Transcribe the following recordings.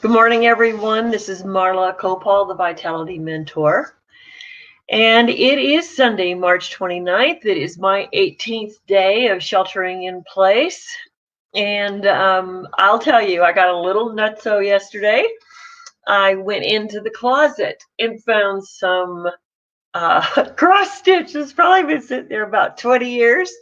Good morning, everyone. This is Marla Copal, the Vitality Mentor. And it is Sunday, March 29th. It is my 18th day of sheltering in place. And I'll tell you, I got a little nutso yesterday. I went into the closet and found some cross stitches. Probably been sitting there about 20 years.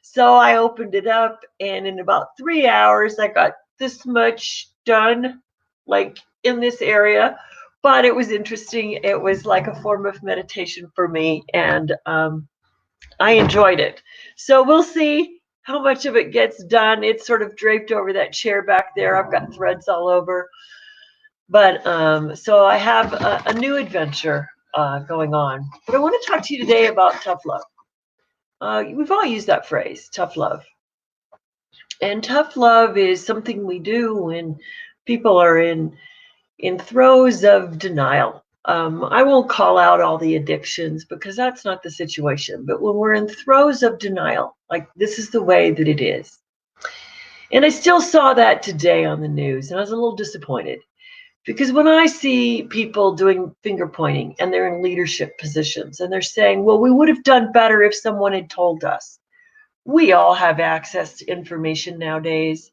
So I opened it up, and in about 3 hours, I got this much done, like in this area. But it was interesting. It was like a form of meditation for me, and I enjoyed it. So we'll see how much of it gets done. It's sort of draped over that chair back there. I've got threads all over. But so I have a new adventure going on. But I want to talk to you today about tough love. We've all used that phrase, tough love. And tough love is something we do when people are in throes of denial. I won't call out all the addictions because that's not the situation. But when we're in throes of denial, like this is the way that it is. And I still saw that today on the news, and I was a little disappointed. Because when I see people doing finger pointing and they're in leadership positions and they're saying, well, we would have done better if someone had told us. We all have access to information nowadays.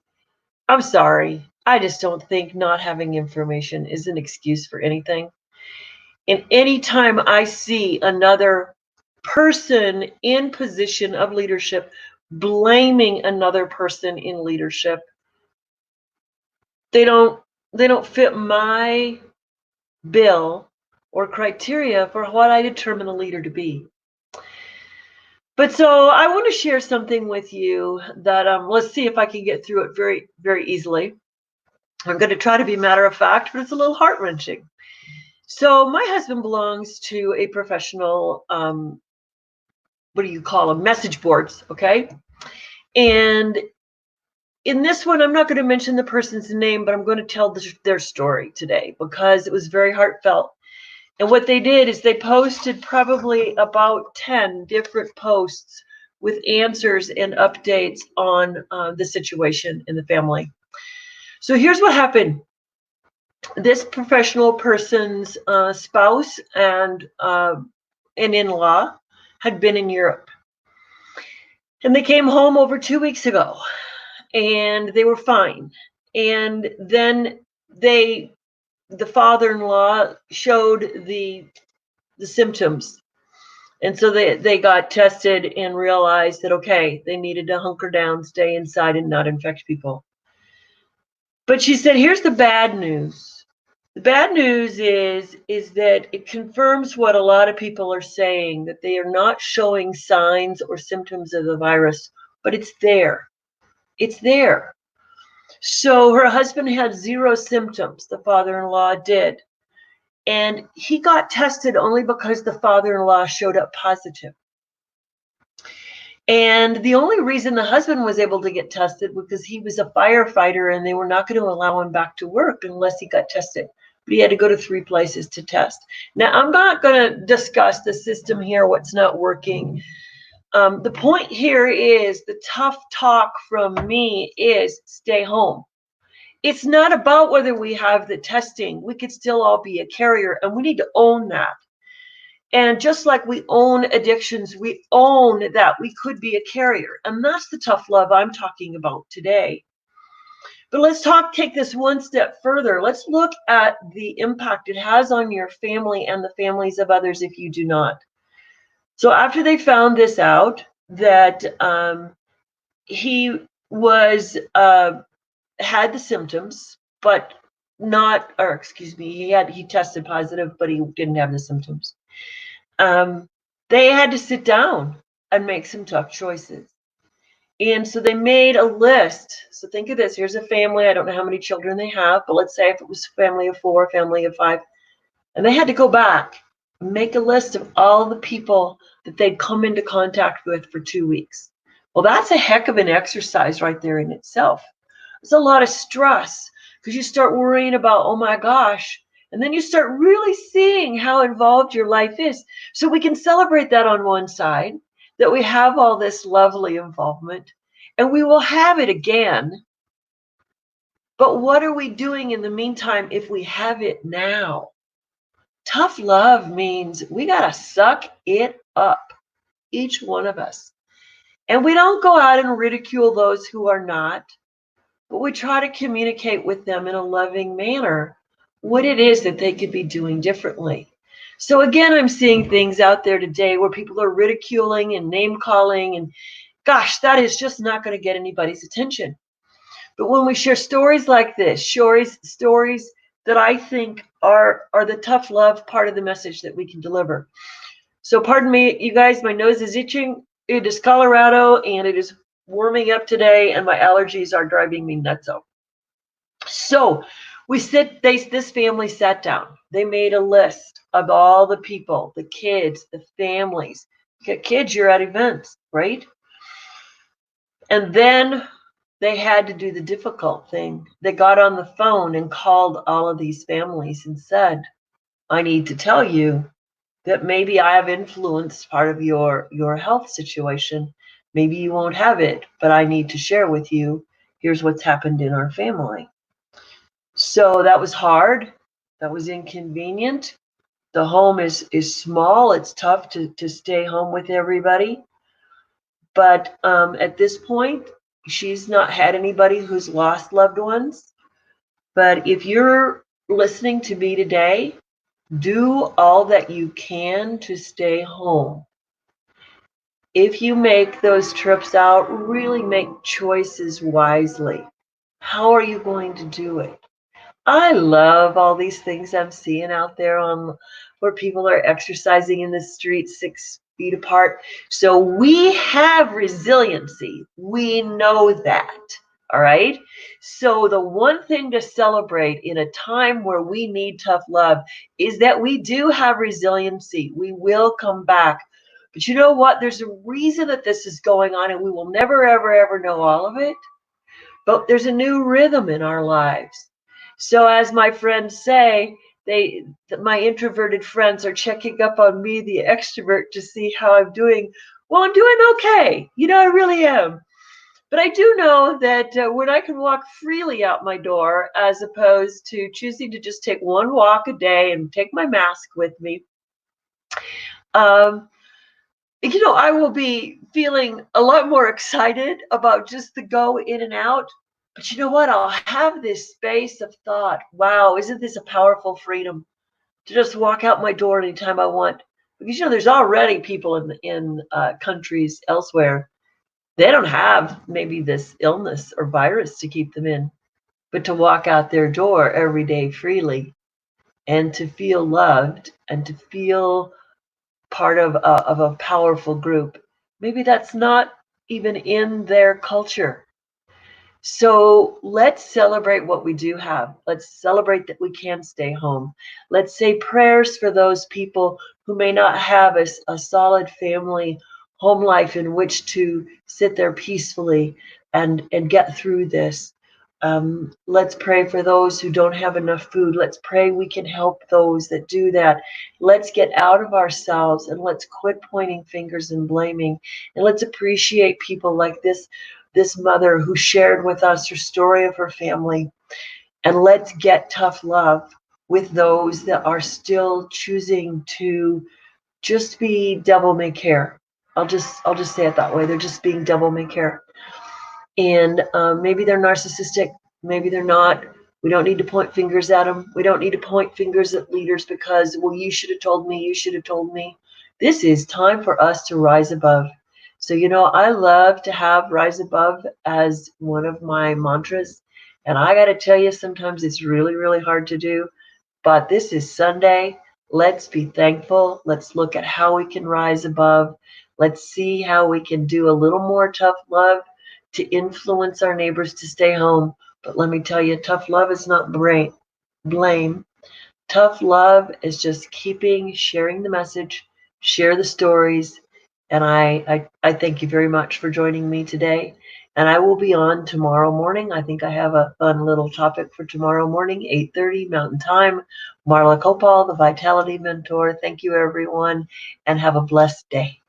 I'm sorry. I just don't think not having information is an excuse for anything. And anytime I see another person in position of leadership blaming another person in leadership, they don't fit my bill or criteria for what I determine a leader to be. But so I want to share something with you that let's see if I can get through it very, very easily. I'm going to try to be matter of fact, but it's a little heart-wrenching. So my husband belongs to a professional, what do you call them? Message boards, okay? And in this one, I'm not going to mention the person's name, but I'm going to tell their story today because it was very heartfelt. And what they did is they posted probably about 10 different posts with answers and updates on the situation in the family. So here's what happened. This professional person's spouse and an in-law had been in Europe. And they came home over 2 weeks ago. And they were fine. And then the father-in-law showed the symptoms. And so they got tested and realized that, okay, they needed to hunker down, stay inside, and not infect people. But she said, here's the bad news. The bad news is that it confirms what a lot of people are saying, that they are not showing signs or symptoms of the virus, but it's there. It's there. So her husband had 0 symptoms, the father-in-law did. And he got tested only because the father-in-law showed up positive. And the only reason the husband was able to get tested was because he was a firefighter and they were not going to allow him back to work unless he got tested. But he had to go to 3 places to test. Now, I'm not going to discuss the system here, what's not working. The point here is the tough talk from me is stay home. It's not about whether we have the testing. We could still all be a carrier, and we need to own that. And just like we own addictions, we own that we could be a carrier. And that's the tough love I'm talking about today. But let's take this one step further. Let's look at the impact it has on your family and the families of others if you do not. So after they found this out, that he was had the symptoms, but not, or excuse me, he tested positive, but he didn't have the symptoms. They had to sit down and make some tough choices. And so they made a list. So think of this. Here's a family. I don't know how many children they have, but let's say if it was a family of 4, family of 5, and they had to go back and make a list of all the people that they'd come into contact with for 2 weeks. Well, that's a heck of an exercise right there in itself. It's a lot of stress because you start worrying about, oh my gosh, and then you start really seeing how involved your life is. So we can celebrate that on one side, that we have all this lovely involvement, and we will have it again. But what are we doing in the meantime if we have it now? Tough love means we got to suck it up, each one of us. And we don't go out and ridicule those who are not, but we try to communicate with them in a loving manner what it is that they could be doing differently. So again, I'm seeing things out there today where people are ridiculing and name calling, and gosh, that is just not going to get anybody's attention. But when we share stories like this, stories that I think are the tough love part of the message that we can deliver. So pardon me, you guys, my nose is itching. It is Colorado and it is warming up today, and my allergies are driving me nuts. So this family sat down. They made a list of all the people, the kids, the families. You got kids, you're at events, right? And then they had to do the difficult thing. They got on the phone and called all of these families and said, I need to tell you that maybe I have influenced part of your health situation. Maybe you won't have it, but I need to share with you, here's what's happened in our family. So that was hard. That was inconvenient. The home is small. It's tough to stay home with everybody. But at this point, she's not had anybody who's lost loved ones. But if you're listening to me today, do all that you can to stay home. If you make those trips out, really make choices wisely. How are you going to do it? I love all these things I'm seeing out there on where people are exercising in the street 6 feet apart. So we have resiliency. We know that. All right. So the one thing to celebrate in a time where we need tough love is that we do have resiliency. We will come back. But you know what? There's a reason that this is going on, and we will never, ever, ever know all of it. But there's a new rhythm in our lives. So as my friends say, my introverted friends are checking up on me, the extrovert, to see how I'm doing. Well, I'm doing okay. I really am. But I do know that when I can walk freely out my door, as opposed to choosing to just take one walk a day and take my mask with me, I will be feeling a lot more excited about just the go in and out. But you know what? I'll have this space of thought. Wow, isn't this a powerful freedom to just walk out my door anytime I want? Because there's already people in countries elsewhere. They don't have maybe this illness or virus to keep them in, but to walk out their door every day freely and to feel loved and to feel part of a powerful group. Maybe that's not even in their culture. So let's celebrate what we do have. Let's celebrate that we can stay home. Let's say prayers for those people who may not have a solid family home life in which to sit there peacefully and get through this. Let's pray for those who don't have enough food. Let's pray we can help those that do that. Let's get out of ourselves and let's quit pointing fingers and blaming. And let's appreciate people like this mother who shared with us her story of her family. And let's get tough love with those that are still choosing to just be devil may care. I'll just say it that way. They're just being devil may care. And maybe they're narcissistic, maybe they're not. We don't need to point fingers at them. We don't need to point fingers at leaders because, well, you should have told me, you should have told me. This is time for us to rise above. So, I love to have rise above as one of my mantras. And I got to tell you, sometimes it's really, really hard to do. But this is Sunday. Let's be thankful. Let's look at how we can rise above. Let's see how we can do a little more tough love to influence our neighbors to stay home. But let me tell you, tough love is not blame. Tough love is just sharing the message, share the stories. And I thank you very much for joining me today. And I will be on tomorrow morning. I think I have a fun little topic for tomorrow morning, 8:30 Mountain Time. Marla Copal, the Vitality Mentor. Thank you, everyone, and have a blessed day.